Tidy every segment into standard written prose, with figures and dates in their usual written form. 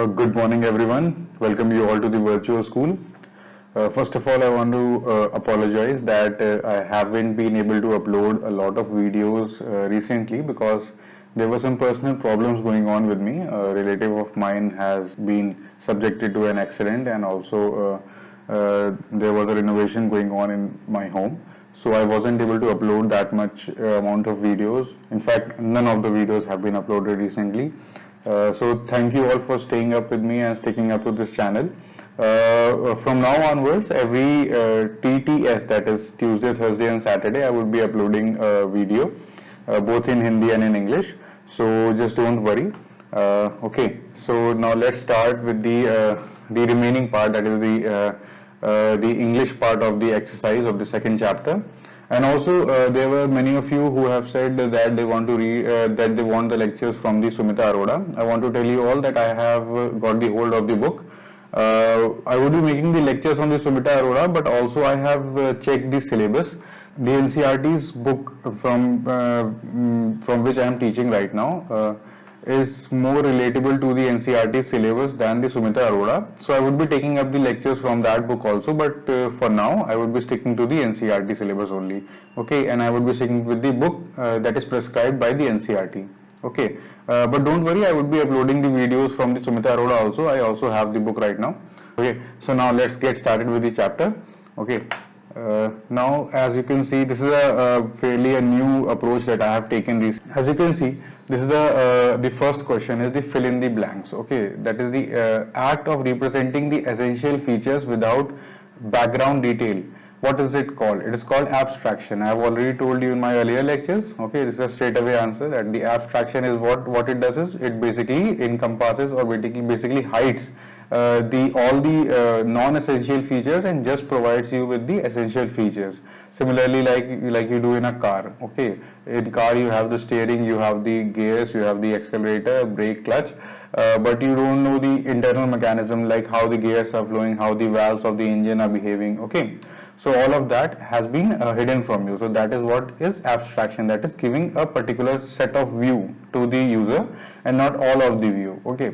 Good morning, everyone. Welcome you all to the virtual school. First of all, I want to apologize that I haven't been able to upload a lot of videos recently because there were some personal problems going on with me. A relative of mine has been subjected to an accident, and also there was a renovation going on in my home. So I wasn't able to upload that much amount of videos. In fact, none of the videos have been uploaded recently. So thank you all for staying up with me and sticking up to this channel. From now onwards, every TTS, that is Tuesday, Thursday and Saturday, I would be uploading a video both in Hindi and in English. So just don't worry. Okay, so now let's start with the remaining part, that is the English part of the exercise of the second chapter. And also, there were many of you who have said that they want to that they want the lectures from the Sumita Arora. I want to tell you all that I have got the hold of the book. I would be making the lectures on the Sumita Arora, but also I have checked the syllabus. The NCERT's book from which I am teaching right now is more relatable to the NCERT syllabus than the Sumita Arora. So I would be taking up the lectures from that book also, but for now I would be sticking to the NCERT syllabus only. Okay, and I would be sticking with the book that is prescribed by the NCERT. Okay, but don't worry, I would be uploading the videos from the Sumita Arora also. I also have the book right now. Okay, so now let's get started with the chapter. Okay. Now, as you can see, this is a fairly a new approach that I have taken. As you can see, this is the first question is the fill in the blanks. Okay, that is the act of representing the essential features without background detail. What is it called? It is called abstraction. I have already told you in my earlier lectures. Okay, this is a straightaway answer that the abstraction is what it does is it basically encompasses or basically hides all the non-essential features and just provides you with the essential features. Similarly, like you do in a car. Okay, in car you have the steering, you have the gears, you have the accelerator, brake, clutch, but you don't know the internal mechanism, like how the gears are flowing, how the valves of the engine are behaving. Okay, so all of that has been hidden from you. So that is what is abstraction, that is giving a particular set of view to the user and not all of the view. Okay,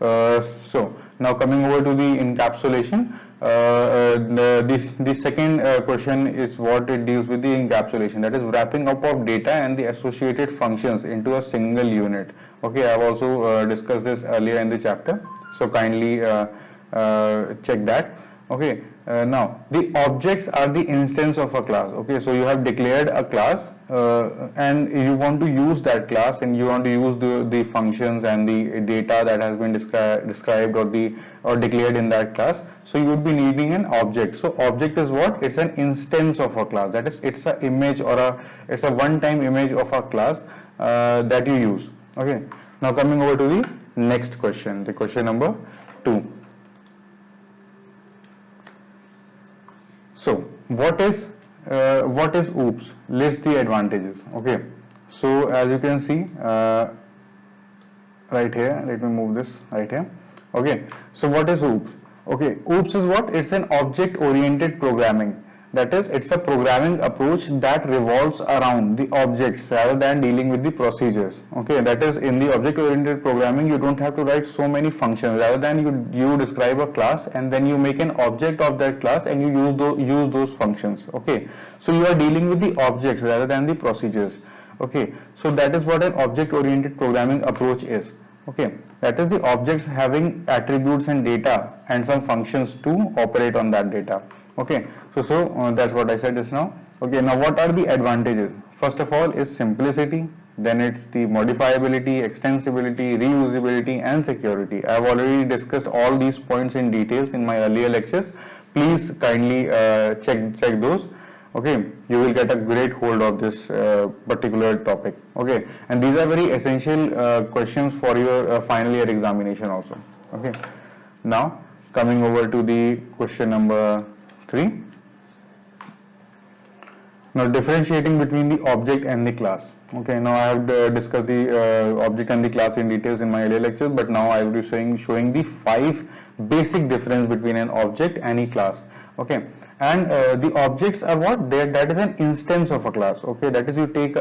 so now coming over to the encapsulation, the second question is what it deals with the encapsulation, that is wrapping up of data and the associated functions into a single unit. Okay, I have also discussed this earlier in the chapter, so kindly check that. Okay, now the objects are the instance of a class. Okay, so you have declared a class and you want to use that class and you want to use the functions and the data that has been described or declared in that class. So you would be needing an object. So object is what? It's an instance of a class. That is, it's an image or it's a one-time image of a class that you use. Okay, now coming over to the next question, the question number 2. So what is OOPS? List the advantages. Okay, so as you can see right here, let me move this right here. Okay, so what is OOPS? Okay, OOPS is what? It's an object oriented programming. That is, it's a programming approach that revolves around the objects rather than dealing with the procedures. Okay, that is, in the object-oriented programming, you don't have to write so many functions. Rather than you describe a class and then you make an object of that class and you use those functions. Okay, so you are dealing with the objects rather than the procedures. Okay, so that is what an object-oriented programming approach is. Okay, that is the objects having attributes and data and some functions to operate on that data. Okay, so that's what I said just now. Okay, now what are the advantages? First of all is simplicity, then it's the modifiability, extensibility, reusability and security. I have already discussed all these points in details in my earlier lectures. Please kindly check those. Okay, you will get a great hold of this particular topic. Okay, and these are very essential questions for your final year examination also. Okay, now coming over to the question number 3. Now differentiating between the object and the class. Okay, now I have discussed the object and the class in details in my earlier lectures, but now I will be showing the 5 basic difference between an object and a class. Okay, and the objects are what? That is an instance of a class. Okay, that is you take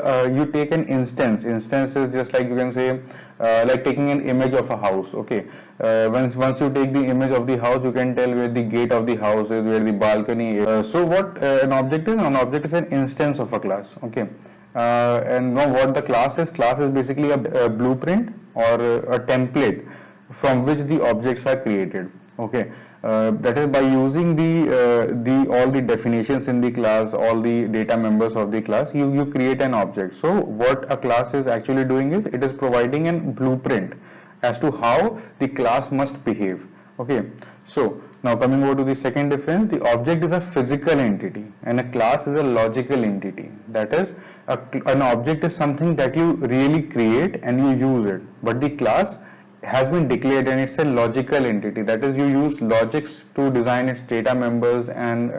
an instance. Instance is just like you can say like taking an image of a house. Okay, once you take the image of the house, you can tell where the gate of the house is, where the balcony is. So what an object is? An object is an instance of a class. Okay. And now what the class is basically a blueprint or a template from which the objects are created. Okay, that is by using the all the definitions in the class, all the data members of the class, you create an object. So what a class is actually doing is it is providing a blueprint as to how the class must behave. Okay, so now coming over to the second difference, the object is a physical entity and a class is a logical entity. That is, an object is something that you really create and you use it, but the class has been declared and it's a logical entity. That is, you use logics to design its data members and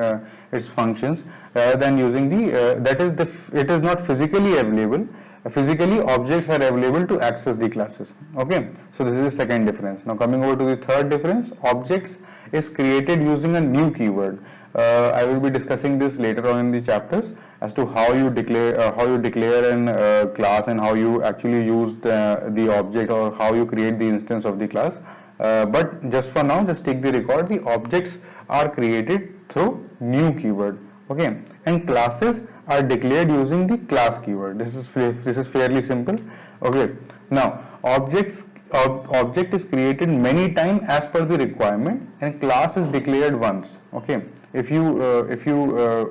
its functions rather than using it is not physically available. Physically, objects are available to access the classes. Okay, so this is the second difference. Now coming over to the third difference, objects is created using a new keyword. I will be discussing this later on in the chapters as to how you declare an class and how you actually use the object, or how you create the instance of the class. But just for now, just take the record. The objects are created through new keyword. Okay, and classes are declared using the class keyword. This is fairly simple. Okay, now object is created many times as per the requirement, and class is declared once. Okay, if you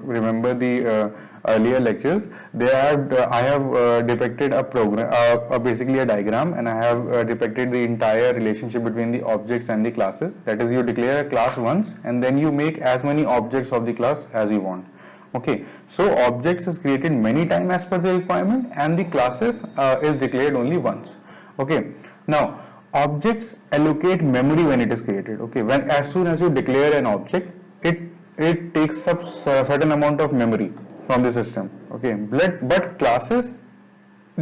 remember the earlier lectures, I have depicted a program, basically a diagram, and I have depicted the entire relationship between the objects and the classes. That is, you declare a class once and then you make as many objects of the class as you want. Okay, so objects is created many times as per the requirement, and the classes is declared only once. Okay, now objects allocate memory when it is created. Okay, when as soon as you declare an object, it takes up certain amount of memory from the system. Okay, but classes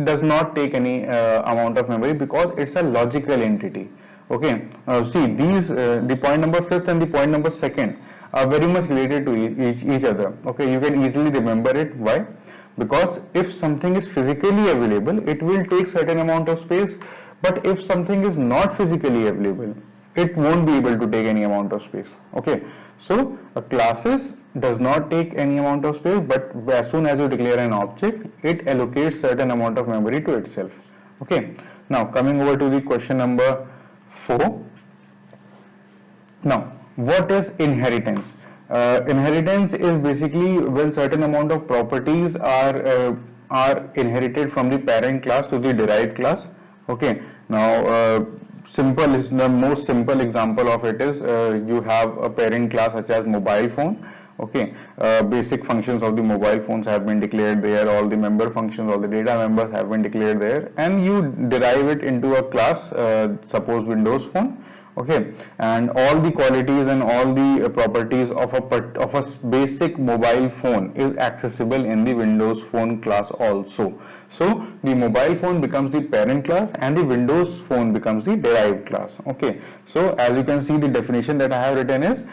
does not take any amount of memory because it's a logical entity. Okay, see these the point number 5th and the point number 2nd are very much related to each other. Okay, you can easily remember it. Why? Because if something is physically available, it will take certain amount of space, but if something is not physically available, it won't be able to take any amount of space. Okay, so a classes does not take any amount of space, but as soon as you declare an object, it allocates certain amount of memory to itself. Okay, now coming over to the question number 4. Now, what is inheritance? Inheritance is basically when certain amount of properties are inherited from the parent class to the derived class. Okay, now simple is the most simple example of it is you have a parent class such as mobile phone. Okay, basic functions of the mobile phones have been declared there, all the member functions, all the data members have been declared there, and you derive it into a class, suppose Windows phone. Okay, and all the qualities and all the properties of a basic mobile phone is accessible in the Windows phone class also. So the mobile phone becomes the parent class and the Windows phone becomes the derived class. Okay, so as you can see, the definition that I have written is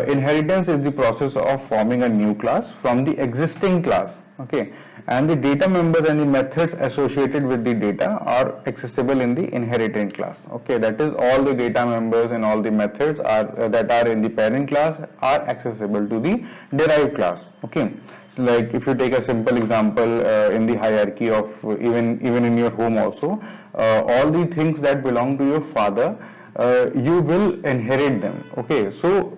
inheritance is the process of forming a new class from the existing class. Okay, and the data members and the methods associated with the data are accessible in the inherited class. Okay, that is, all the data members and all the methods that are in the parent class are accessible to the derived class. Okay, so like if you take a simple example in the hierarchy of even in your home also, all the things that belong to your father, you will inherit them. Okay, so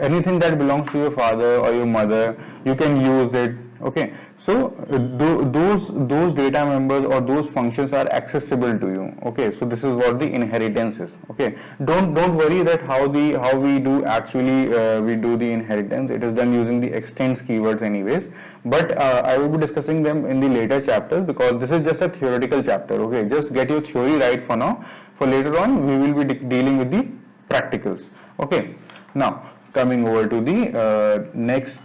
anything that belongs to your father or your mother, you can use it. Okay, so those data members or those functions are accessible to you. Okay, so this is what the inheritance is. Okay, don't worry that how we do actually we do the inheritance. It is done using the extends keywords anyways, but I will be discussing them in the later chapters because this is just a theoretical chapter. Okay, just get your theory right for now. For later on, we will be dealing with the practicals. Okay, now coming over to the next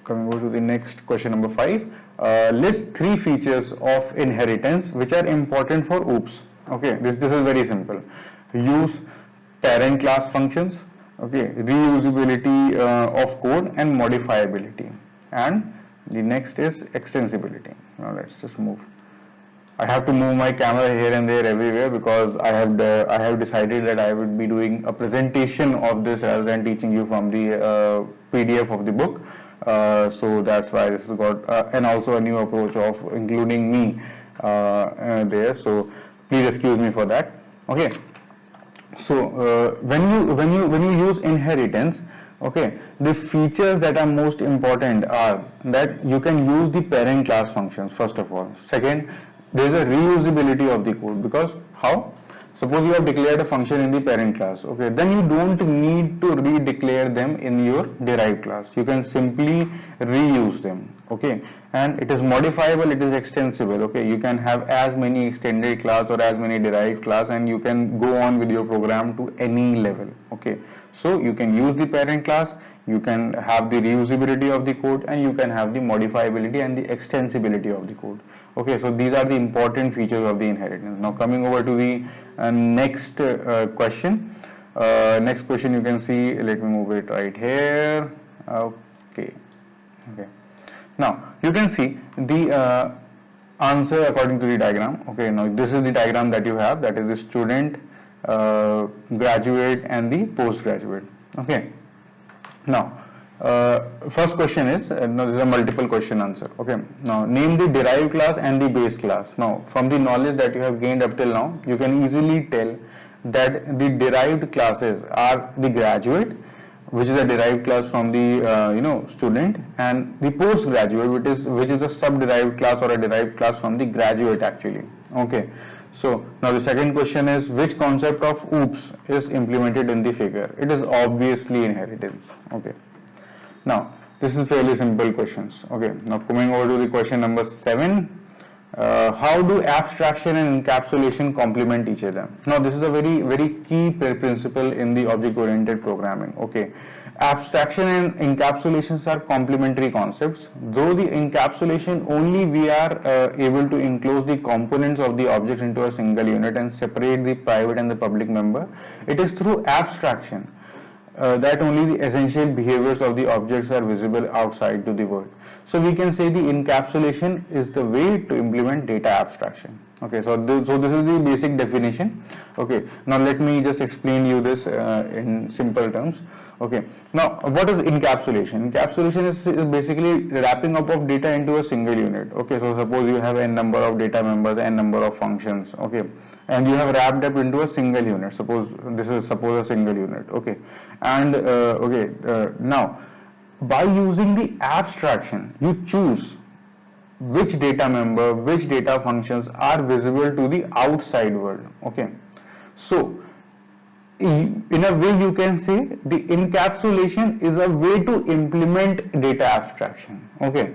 coming over to the next question number 5. List 3 features of inheritance which are important for OOPS. Okay, this is very simple. Use parent class functions, okay, reusability of code and modifiability, and the next is extensibility. Now let's just move. I have to move my camera here and there everywhere because I have decided that I would be doing a presentation of this rather than teaching you from the PDF of the book. So that's why this has got and also a new approach of including me there. So please excuse me for that. Okay. So when you use inheritance, okay, the features that are most important are that you can use the parent class functions first of all. Second, there is a reusability of the code, because how? Suppose you have declared a function in the parent class, okay, then you don't need to redeclare them in your derived class. You can simply reuse them, okay, and it is modifiable, it is extensible, okay. You can have as many extended class or as many derived class, and you can go on with your program to any level, okay. So you can use the parent class, you can have the reusability of the code, and you can have the modifiability and the extensibility of the code. Okay, so these are the important features of the inheritance. Now coming over to the next question. Next question you can see, let me move it right here. Okay. Now you can see the answer according to the diagram. Okay, now this is the diagram that you have, that is the student, graduate and the postgraduate. Okay. Now first question is, now this is a multiple question answer. Okay, now name the derived class and the base class. Now from the knowledge that you have gained up till now, you can easily tell that the derived classes are the graduate, which is a derived class from the student, and the postgraduate, which is a sub-derived class or a derived class from the graduate actually. Okay, so now the second question is, which concept of OOPS is implemented in the figure? It is obviously inheritance. Okay. Now this is fairly simple questions. Okay, now coming over to the question number 7. How do abstraction and encapsulation complement each other? Now this is a very key principle in the object oriented programming. Okay, abstraction and encapsulations are complementary concepts. Though the encapsulation, only we are able to enclose the components of the object into a single unit and separate the private and the public member. It is through abstraction that only the essential behaviors of the objects are visible outside to the world. So we can say the encapsulation is the way to implement data abstraction. Okay, so this is the basic definition. Okay, now let me just explain you this in simple terms. Okay, now what is encapsulation? Encapsulation is basically wrapping up of data into a single unit. Okay, so suppose you have n number of data members, n number of functions, okay, and you have wrapped up into a single unit. Suppose this is a single unit, okay, and now by using the abstraction, you choose which data member, which data functions are visible to the outside world. Okay, so in a way you can say the encapsulation is a way to implement data abstraction. Okay,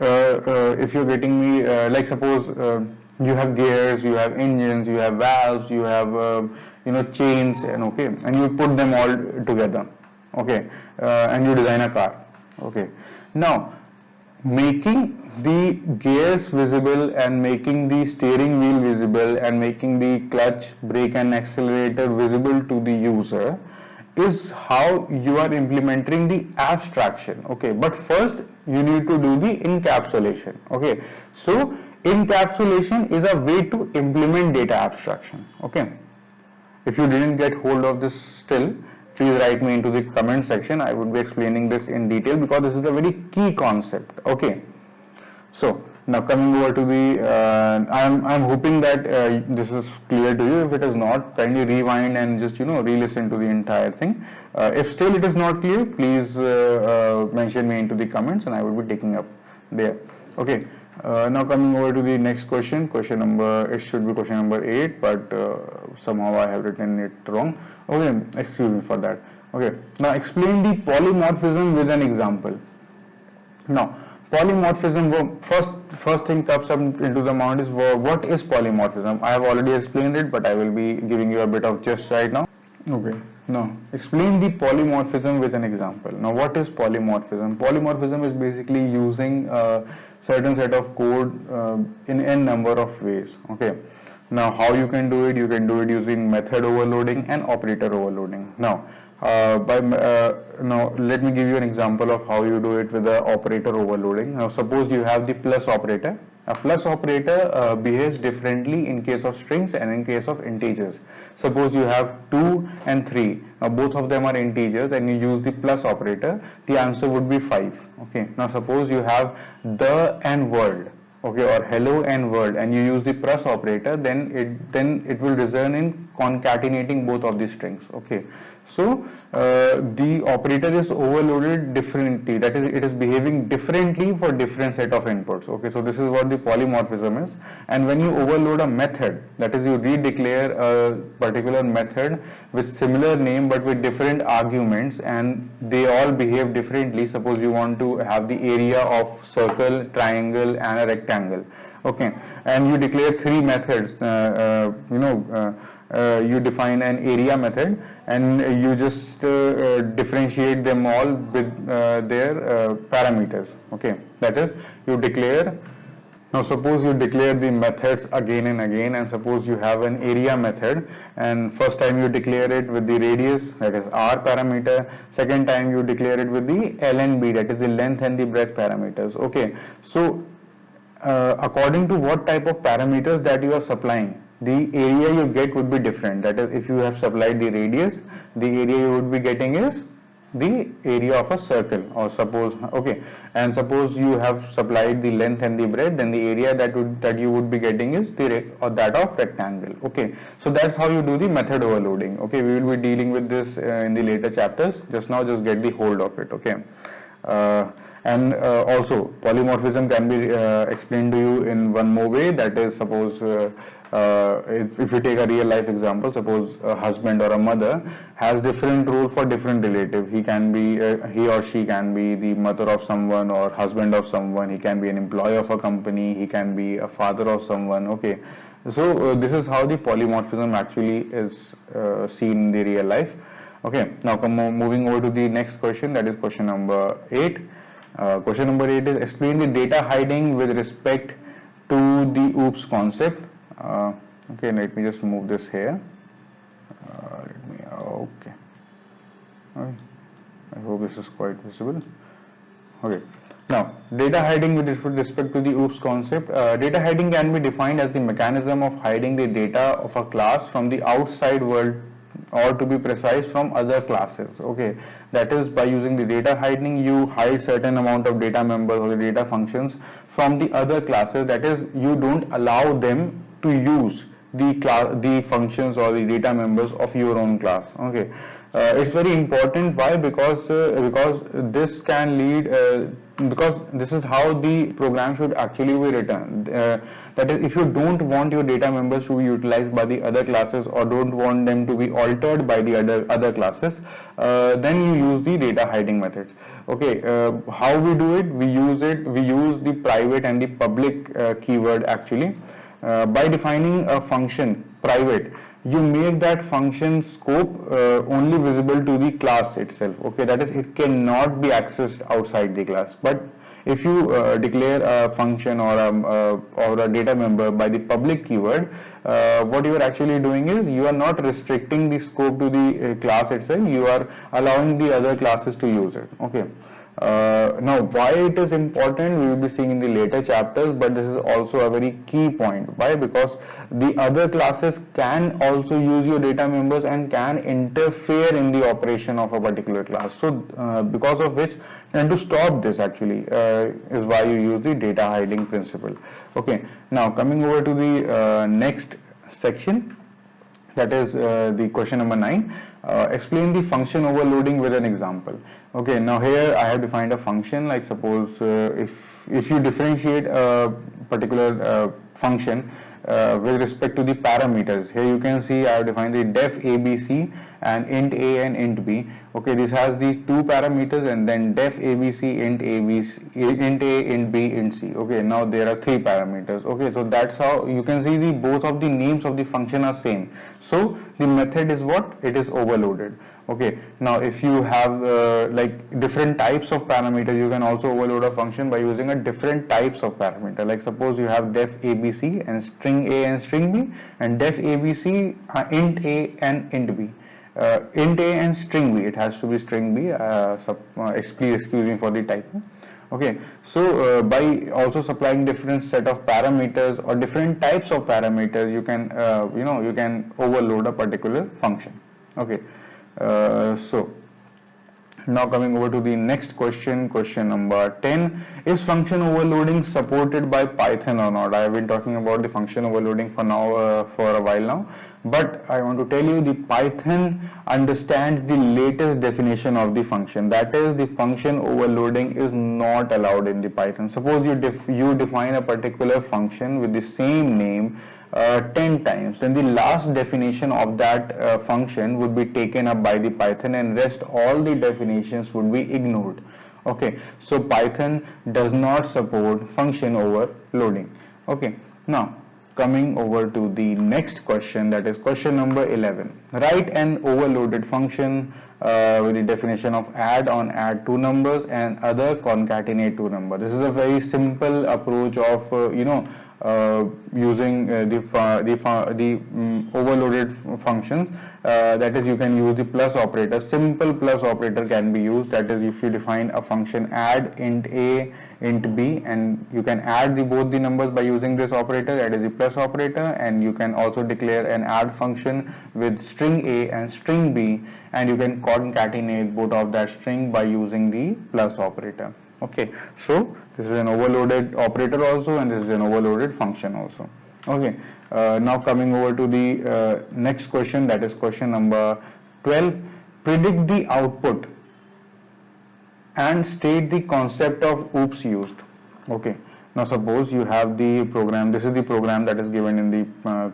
if you're getting me, like suppose you have gears, you have engines, you have valves, you have chains, and okay, and you put them all together. Okay, and you design a car. Okay, now making the gears visible and making the steering wheel visible and making the clutch, brake and accelerator visible to the user is how you are implementing the abstraction. Okay, but first you need to do the encapsulation. Okay, so encapsulation is a way to implement data abstraction. Okay, if you didn't get hold of this still, please write me into the comment section. I would be explaining this in detail because this is a very key concept. Okay, so now coming over to the I'm hoping that this is clear to you. If it is not, kindly rewind and just re-listen to the entire thing. If still it is not clear, please mention me into the comments and I will be taking up there. Okay, now coming over to the next question number, it should be question number 8, but somehow I have written it wrong. Okay, excuse me for that. Okay, now explain the polymorphism with an example. Now polymorphism, first thing comes up into the mind is, what is polymorphism? I have already explained it, but I will be giving you a bit of gist right now. Okay, No, explain the polymorphism with an example. Now, what is polymorphism? Polymorphism is basically using a certain set of code in n number of ways. Okay. Now, how you can do it? You can do it using method overloading and operator overloading. Now, let me give you an example of how you do it with the operator overloading. Now, suppose you have the plus operator. A plus operator behaves differently in case of strings and in case of integers. Suppose you have 2 and 3. Now both of them are integers and you use the plus operator. The answer would be 5. Okay. Now suppose you have the and world. Okay, or hello and world, and you use the plus operator, then it will result in concatenating both of the strings. Okay, so the operator is overloaded differently, that is, it is behaving differently for different set of inputs. Okay, so this is what the polymorphism is. And when you overload a method, that is, you redeclare a particular method with similar name but with different arguments, and they all behave differently. Suppose you want to have the area of circle, triangle and a rectangle. Okay, and you declare three methods. You define an area method and you just differentiate them all with their parameters. Okay, that is, you declare. Now suppose you declare the methods again and again, and suppose you have an area method, and first time you declare it with the radius, that is r parameter, second time you declare it with the l and b, that is the length and the breadth parameters. Okay, so according to what type of parameters that you are supplying, the area you get would be different. That is, if you have supplied the radius, the area you would be getting is the area of a circle, or suppose, okay, and suppose you have supplied the length and the breadth, then the area that you would be getting is that of rectangle. Okay, so that's how you do the method overloading. Okay, we will be dealing with this in the later chapters. Just now, just get the hold of it. Okay. And also polymorphism can be explained to you in one more way, that is, suppose if you take a real life example, suppose a husband or a mother has different role for different relative. He can be he or she can be the mother of someone or husband of someone. He can be an employee of a company. He can be a father of someone. Okay, so this is how the polymorphism actually is seen in the real life. Okay, now moving over to the next question, that is question number 8. Question number 8 is, explain the data hiding with respect to the OOPS concept. Okay, let me just move this here. Okay. I hope this is quite visible. Okay. Now, data hiding with respect to the OOPS concept. Data hiding can be defined as the mechanism of hiding the data of a class from the outside world, or to be precise, from other classes. Okay, that is, by using the data hiding, you hide certain amount of data members or the data functions from the other classes. That is, you don't allow them to use the functions or the data members of your own class. Okay, it's very important. Why? Because this can lead because this is how the program should actually be written. That is, if you don't want your data members to be utilized by the other classes, or don't want them to be altered by the other classes, then you use the data hiding methods. Okay, how we do it? We use the private and the public keyword actually. By defining a function private, you make that function scope only visible to the class itself. Okay, that is, it cannot be accessed outside the class. But if you declare a function or a data member by the public keyword, what you are actually doing is, you are not restricting the scope to the class itself, you are allowing the other classes to use it. Okay. Now, why it is important, we will be seeing in the later chapters, but this is also a very key point. Why? Because the other classes can also use your data members and can interfere in the operation of a particular class. So, because of which, and to stop this actually is why you use the data hiding principle. Okay. Now, coming over to the next section, that is the question number 9. Explain the function overloading with an example. Okay, now here I have defined a function, like suppose if you differentiate a particular function with respect to the parameters. Here you can see I have defined the def abc and int a and int b. Okay, this has the two parameters, and then def abc, int a, int b, int c. Okay, now there are three parameters. Okay, so that's how you can see both of the names of the function are same. So the method is what? It is overloaded. Okay, now if you have like different types of parameters, you can also overload a function by using a different types of parameter. Like suppose you have def ABC and string A and string B, and def ABC int A and int B. Int A and string B, it has to be string B, please excuse me for the typo. Okay, so by also supplying different set of parameters or different types of parameters, you can you can overload a particular function. Okay, so now coming over to the next question, question number 10. Is function overloading supported by Python or not? I have been talking about the function overloading for now, for a while now, but I want to tell you the Python understands the latest definition of the function. That is, the function overloading is not allowed in the Python. Suppose you define a particular function with the same name 10 times, then the last definition of that function would be taken up by the Python, and rest all the definitions would be ignored. Okay, so Python does not support function overloading. Okay, now coming over to the next question, that is question number 11. Write an overloaded function with the definition of add on add two numbers and other concatenate two numbers. This is a very simple approach of using the overloaded functions. That is, you can use the plus operator. Simple plus operator can be used. That is, if you define a function add int A int B, and you can add both the numbers by using this operator, that is the plus operator, and you can also declare an add function with string A and string B, and you can concatenate both of that string by using the plus operator. Okay, so this is an overloaded operator also, and this is an overloaded function also. Okay, now coming over to the next question, that is question number 12. Predict the output and state the concept of oops used. Okay, now suppose you have the program. This is the program that is given in the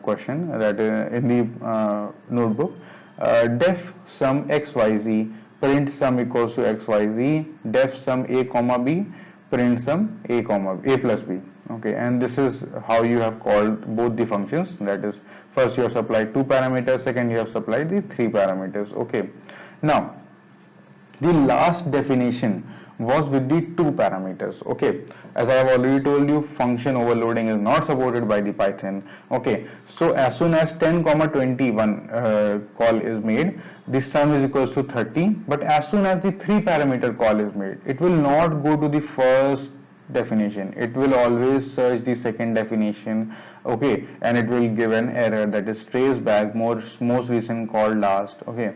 question, that in the notebook. Def sum xyz, print sum equals to xyz, def sum a comma b, print sum a plus b. Okay, and this is how you have called both the functions. That is, first you have supplied two parameters, second you have supplied the three parameters. Okay, now the last definition was with the two parameters. Okay, as I have already told you, function overloading is not supported by the Python. Okay, so as soon as 10,21 call is made, the sum is equals to 30, but as soon as the three parameter call is made, it will not go to the first definition, it will always search the second definition. Okay, and it will give an error, that is trace back most recent call last. Okay,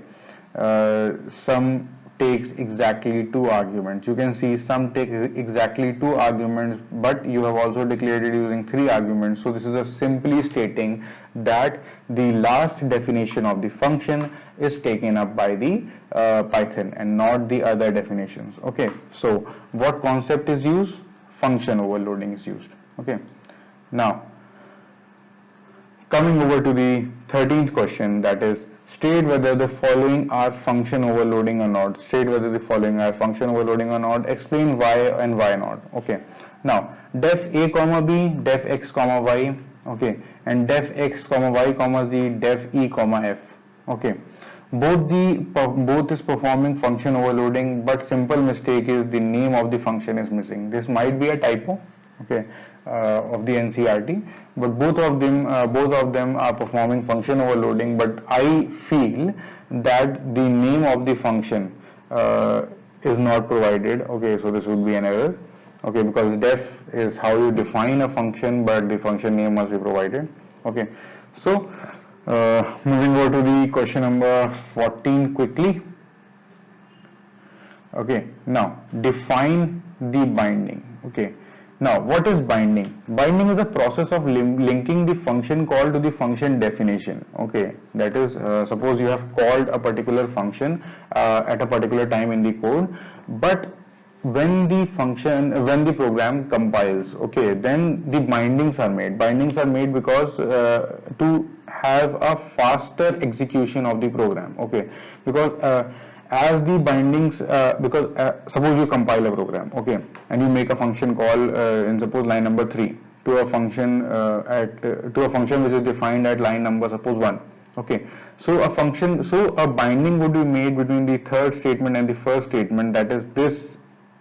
sum takes exactly two arguments. You can see sum takes exactly two arguments, but you have also declared it using three arguments. So this is a simply stating that the last definition of the function is taken up by the Python and not the other definitions. Okay, so what concept is used? Function overloading is used. Okay, now coming over to the 13th question, that is, state whether the following are function overloading or not. State whether the following are function overloading or not. Explain why and why not. Okay, now def a comma b, def x comma y. Okay, and def x comma y comma z, def e comma f. Okay, both is performing function overloading, but simple mistake is the name of the function is missing. This might be a typo. Okay, of the NCERT, but both of them are performing function overloading, but I feel that the name of the function is not provided. Okay, so this would be an error. Okay, because def is how you define a function, but the function name must be provided. Okay, so moving over to the question number 14 quickly. Okay, now define the binding. Okay, now what is binding? Binding is a process of linking the function call to the function definition. Okay, that is, suppose you have called a particular function at a particular time in the code, but when the program compiles, okay, then the bindings are made. Bindings are made because to have a faster execution of the program. Okay, because as the bindings, because suppose you compile a program, okay, and you make a function call in suppose line number 3 to a function to a function which is defined at line number suppose 1. Okay, so a binding would be made between the third statement and the first statement. That is, this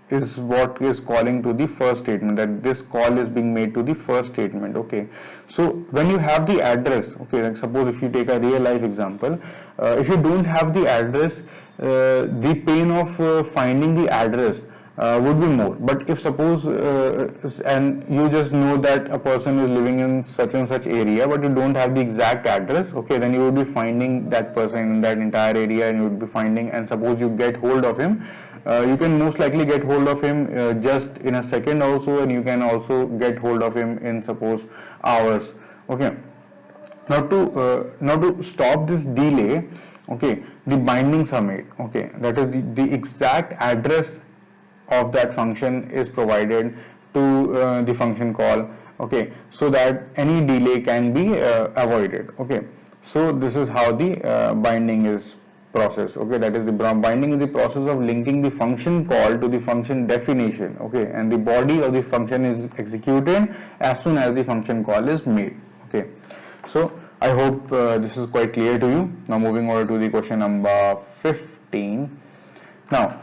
is what is calling to the first statement, that this call is being made to the first statement. Okay, so when you have the address, okay, like suppose if you take a real life example, if you don't have the address, the pain of finding the address would be more. But if suppose and you just know that a person is living in such and such area, but you don't have the exact address, okay, then you would be finding that person in that entire area, and you would be finding, and suppose you get hold of him, you can most likely get hold of him just in a second also, and you can also get hold of him in suppose hours. Okay, now to stop this delay, okay, the bindings are made. Okay, that is the exact address of that function is provided to the function call. Okay, so that any delay can be avoided. Okay, so this is how the binding is processed. Okay, that is the binding is the process of linking the function call to the function definition. Okay, and the body of the function is executed as soon as the function call is made. Okay, so I hope this is quite clear to you. Now moving over to the question number 15. Now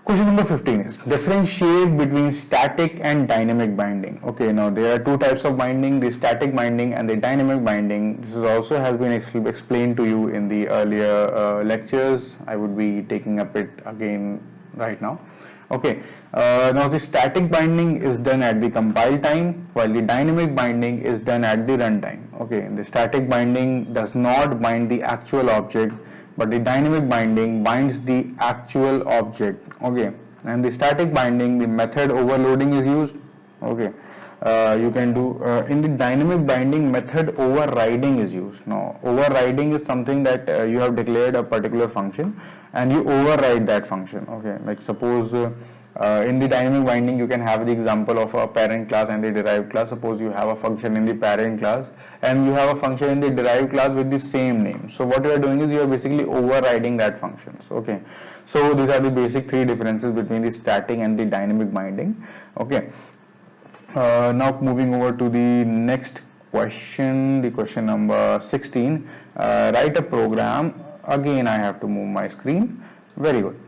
question number 15 is differentiate between static and dynamic binding. Okay, now there are two types of binding, the static binding and the dynamic binding. This is also has been explained to you in the earlier lectures. I would be taking up it again right now. Okay, now the static binding is done at the compile time, while the dynamic binding is done at the runtime. Okay, the static binding does not bind the actual object, but the dynamic binding binds the actual object. Okay, and the static binding, the method overloading is used. Okay, you can do in the dynamic binding, method overriding is used. Now overriding is something that you have declared a particular function and you override that function. Okay, like suppose in the dynamic binding you can have the example of a parent class and the derived class. Suppose you have a function in the parent class and you have a function in the derived class with the same name. So what you are doing is you are basically overriding that functions. Okay, so these are the basic three differences between the static and the dynamic binding. Okay, now moving over to the next question, the question number 16. Write a program. Again I have to move my screen. Very good.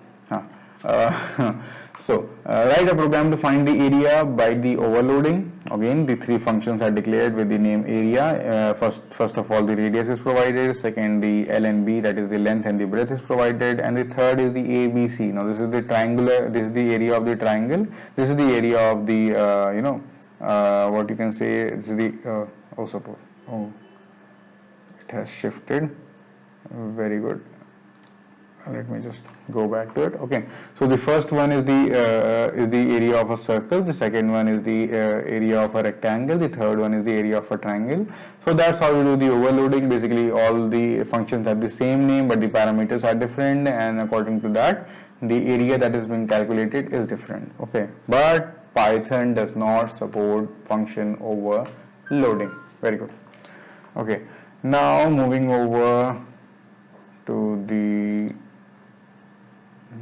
So write a program to find the area by the overloading. Again, the three functions are declared with the name area. First of all, the radius is provided. Second, the L and B, that is the length and the breadth, is provided. And the third is the ABC. Now this is the triangular. This is the area of the triangle. This is the area of the what you can say. This is the it has shifted. Very good. Let me just go back to it. Okay, so the first one is the area of a circle, the second one is the area of a rectangle, the third one is the area of a triangle. So that's how we do the overloading. Basically all the functions have the same name but the parameters are different, and according to that the area that is being calculated is different. Okay, but Python does not support function overloading. Very good. Okay, now moving over to the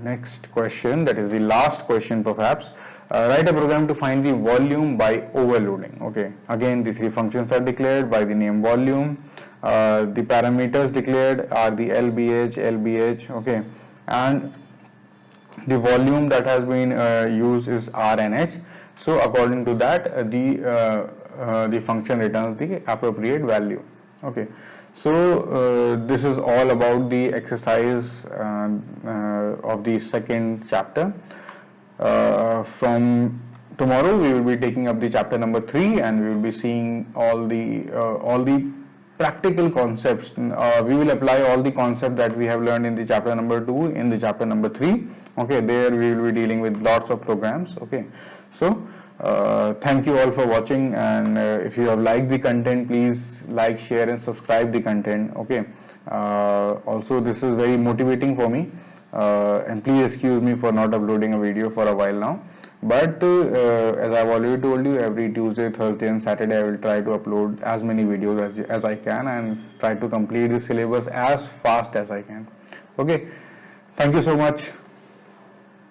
next question, that is the last question perhaps. Write a program to find the volume by overloading. Okay, again the three functions are declared by the name volume. The parameters declared are the LBH. Okay, and the volume that has been used is R and H. So according to that the function returns the appropriate value. Okay, so this is all about the exercise of the second chapter. From tomorrow we will be taking up the chapter number 3, and we will be seeing all the practical concepts. We will apply all the concepts that we have learned in the chapter number 2 in the chapter number 3. Okay, there we will be dealing with lots of programs. Okay, so thank you all for watching, and if you have liked the content, please like, share and subscribe the content. Okay, also this is very motivating for me, and please excuse me for not uploading a video for a while now, but as I've already told you, every Tuesday, Thursday and Saturday I will try to upload as many videos as I can and try to complete the syllabus as fast as I can. Okay, thank you so much.